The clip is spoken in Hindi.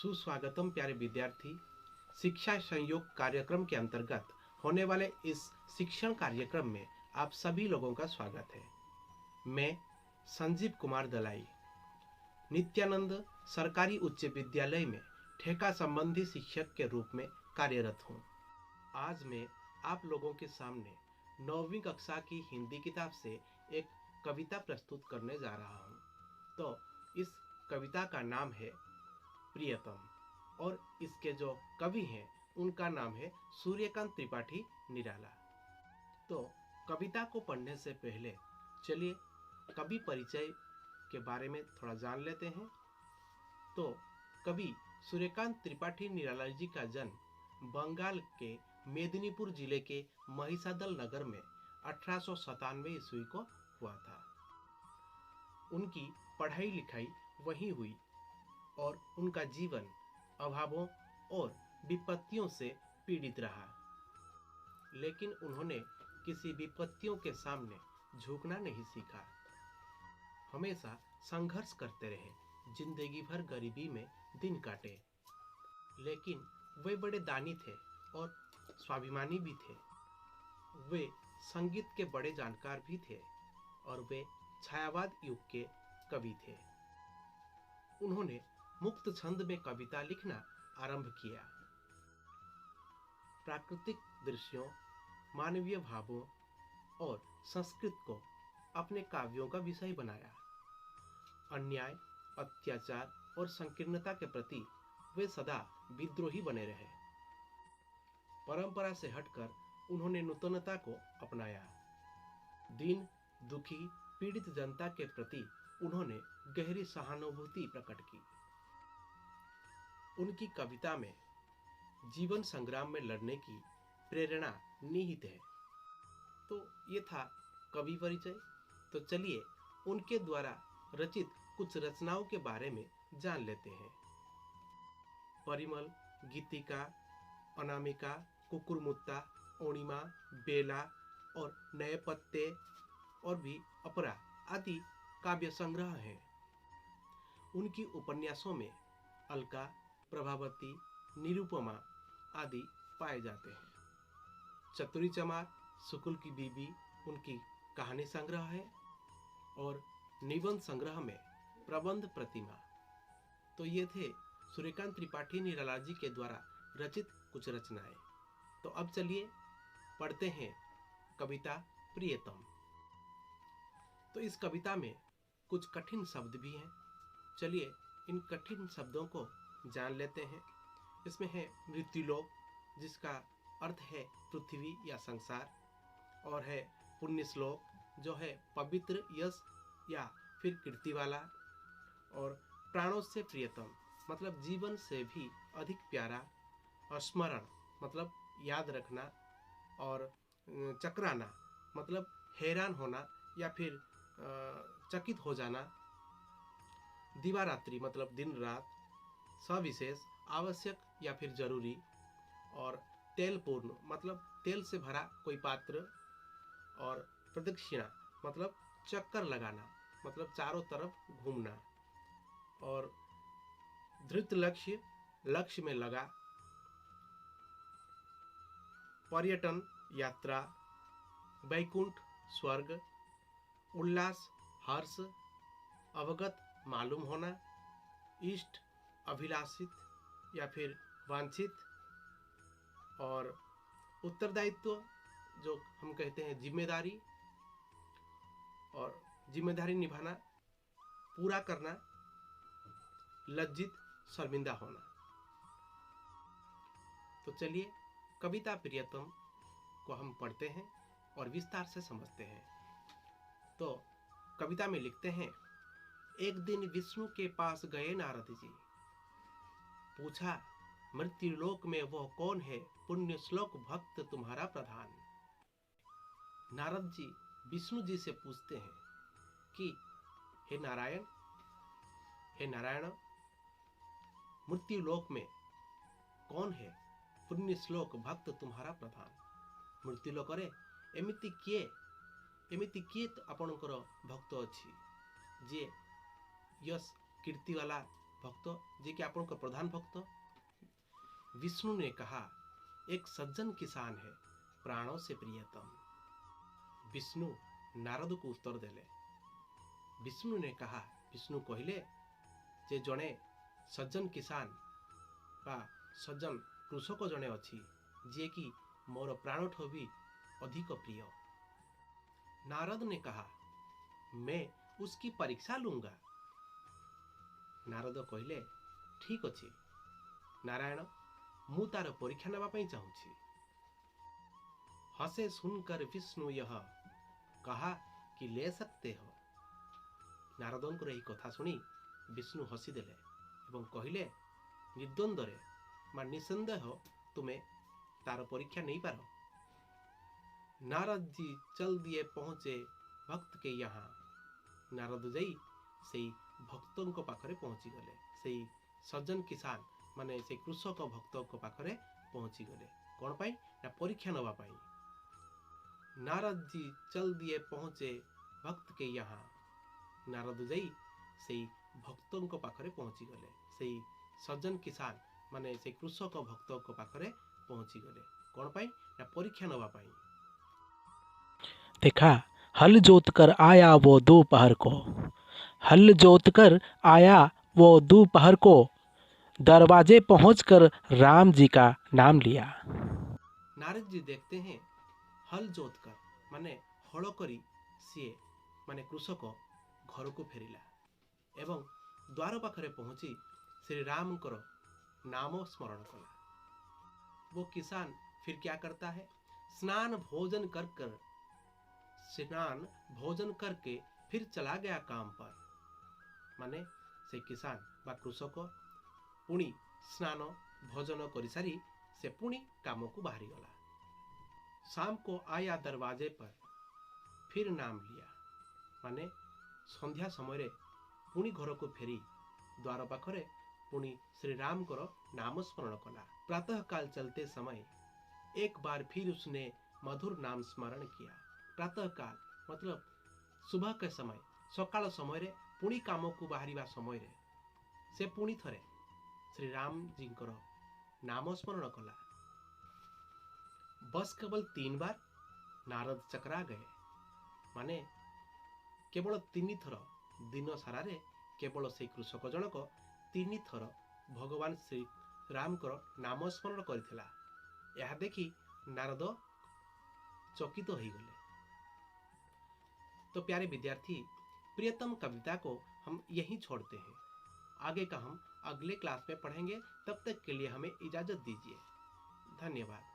सुस्वागतम प्यारे विद्यार्थी। शिक्षा संयोग कार्यक्रम के अंतर्गत होने वाले इस शिक्षण कार्यक्रम में आप सभी लोगों का स्वागत है। मैं संजीव कुमार दलाई नित्यानंद सरकारी उच्च विद्यालय में ठेका संबंधी शिक्षक के रूप में कार्यरत हूँ। आज मैं आप लोगों के सामने 9वीं कक्षा की हिंदी किताब से एक कविता प्रस्तुत करने जा रहा हूँ। तो इस कविता का नाम है प्रियतम और इसके जो कवि हैं उनका नाम है सूर्यकांत त्रिपाठी निराला। तो कविता को पढ़ने से पहले चलिए कवि परिचय के बारे में थोड़ा जान लेते हैं। तो कवि सूर्यकांत त्रिपाठी निराला जी का जन्म बंगाल के मेदिनीपुर जिले के महिषादल नगर में 1897 ईस्वी को हुआ था। उनकी पढ़ाई लिखाई वहीं हुई और उनका जीवन अभावों और विपत्तियों से पीड़ित रहा, लेकिन उन्होंने किसी विपत्तियों के सामने झुकना नहीं सीखा। हमेशा संघर्ष करते रहे, जिंदगी भर गरीबी में दिन काटे, लेकिन वे बड़े दानी थे और स्वाभिमानी भी थे। वे संगीत के बड़े जानकार भी थे और वे छायावाद युग के कवि थे। उन्होंने मुक्त छंद में कविता लिखना आरंभ किया। प्राकृतिक दृश्यों, मानवीय भावों और संस्कृत को अपने काव्यों का विषय बनाया। अन्याय, अत्याचार और संकीर्णता के प्रति वे सदा विद्रोही बने रहे। परंपरा से हटकर उन्होंने नूतनता को अपनाया। दीन, दुखी, पीड़ित जनता के प्रति उन्होंने गहरी सहानुभूति प्रकट की। उनकी कविता में जीवन संग्राम में लड़ने की प्रेरणा निहित है। तो ये था कवि परिचय। तो चलिए उनके द्वारा रचित कुछ रचनाओं के बारे में जान लेते हैं। परिमल, गीतिका, अनामिका, कुकुरमुत्ता, ओणिमा, बेला और नए पत्ते और भी अपरा आदि काव्य संग्रह हैं। उनकी उपन्यासों में अलका, प्रभावती, निरुपमा आदि पाए जाते हैं। चतुरी चमार, शुक्ल की बीबी उनकी कहानी संग्रह है और निबंध संग्रह में प्रबंध प्रतिमा। तो ये थे सूर्यकांत त्रिपाठी निराला जी के द्वारा रचित कुछ रचनाएं। तो अब चलिए पढ़ते हैं कविता प्रियतम। तो इस कविता में कुछ कठिन शब्द भी हैं। चलिए इन कठिन शब्दों को जान लेते हैं। इसमें है मृत्युलोक, जिसका अर्थ है पृथ्वी या संसार, और है पुण्य श्लोक, जो है पवित्र, यश या फिर कीर्ति वाला, और प्राणों से प्रियतम मतलब जीवन से भी अधिक प्यारा, स्मरण मतलब याद रखना, और चक्राना मतलब हैरान होना या फिर चकित हो जाना, दिवारात्रि मतलब दिन रात, सविशेष आवश्यक या फिर जरूरी, और तेलपूर्ण मतलब तेल से भरा कोई पात्र, और प्रदक्षिणा मतलब चक्कर लगाना मतलब चारों तरफ घूमना, और धृत लक्ष्य लक्ष्य में लगा, पर्यटन यात्रा, वैकुंठ स्वर्ग, उल्लास हर्ष, अवगत मालूम होना, इष्ट अभिलाषित या फिर वांछित, और उत्तरदायित्व जो हम कहते हैं जिम्मेदारी, और जिम्मेदारी निभाना, पूरा करना, लज्जित शर्मिंदा होना। तो चलिए कविता प्रियतम को हम पढ़ते हैं और विस्तार से समझते हैं। तो कविता में लिखते हैं, एक दिन विष्णु के पास गए नारद जी, पूछा मृत्युलोक में वह कौन है, पुण्य श्लोक भक्त तुम्हारा प्रधान। नारद जी विष्णु जी से पूछते हैं कि हे नारायण, मृत्युलोक में कौन है, पुण्य श्लोक भक्त तुम्हारा प्रधान। मृत्युलोक एमिति किए आपणकर भक्त अच्छी जे यश कीर्ति वाला भक्त जी के आपण को प्रधान भक्त। विष्णु ने कहा, एक सज्जन किसान है, प्राणों से प्रियतम। विष्णु नारद को उत्तर देले। विष्णु ने कहा, विष्णु कहले जे जड़े सज्जन किसान बा सज्जन कृषक जड़े अच्छी जी कि मोर प्राणठो भी अधिक प्रिय। नारद ने कहा, मैं उसकी परीक्षा लूंगा। नारद कहले, ठीक अच्छे नारायण, मु तार परीक्षा नेबा पई चाहूची। हसे सुनकर विष्णु यह कहा कि ले सकते हो। नारदंकर यही कथा सुनी विष्णु हसीदेले एवं कहले, निर्द्वंद्वरे मा निसंदेह तुम्हें तार परीक्षा नहीं पार। नारद जी चल दिए पहुंचे भक्त के यहाँ। नारद जाई से भक्तों को पाखरे पहुंची गले। से सज्जन किसान माने से कृषक भक्त को पाखरे पहुंची गले। कौन पाई ना परीक्षा नवा पाई। नारद जी चल दिए पहुंचे भक्त के यहाँ। नारद जाई से भक्तों को पाखरे पहुंची गले। से सज्जन किसान माने से कृषक भक्त को पाखरे पहुंची गले। कौन पाई ना परीक्षा नवा पाई। देखा, हल जोत कर आया वो दोपहर को, हल जोत कर आया वो दोपहर को, दरवाजे पहुंचकर राम जी का नाम लिया। नारद जी देखते हैं हल जोत कर माने हल करी सीए माने कृषक घर को फेरिला एवं द्वार पाखरे पहुंची श्री राम कर नाम स्मरण कला। वो किसान फिर क्या करता है, स्नान भोजन करके फिर चला गया काम पर। माने से किसान बा कृषक पुणी स्नान भोजन कर सारी से पुणी काम को बाहरी गला। शाम को आया दरवाजे पर फिर नाम लिया। माने संध्या समय पुणी घर को फेरी द्वार पाखरे पुणी श्री राम को नाम स्मरण कला। प्रातः काल चलते समय एक बार फिर उसने मधुर नाम स्मरण किया। प्रातः काल मतलब सुबह के समय, सकाल समय पुणी काम को बाहर समय से पुणी थरे श्री राम जी नाम स्मरण कला। बस केवल 3 बार नारद चकरा गए। माने केवल 3 थर दिन सारारे केवल से कृषक जनक 3 थर भगवान श्री राम को नाम स्मरण करथिला। यह देखी नारद चकित हो गले। तो प्यारे विद्यार्थी, प्रियतम कविता को हम यहीं छोड़ते हैं। आगे का हम अगले क्लास में पढ़ेंगे। तब तक के लिए हमें इजाजत दीजिए। धन्यवाद।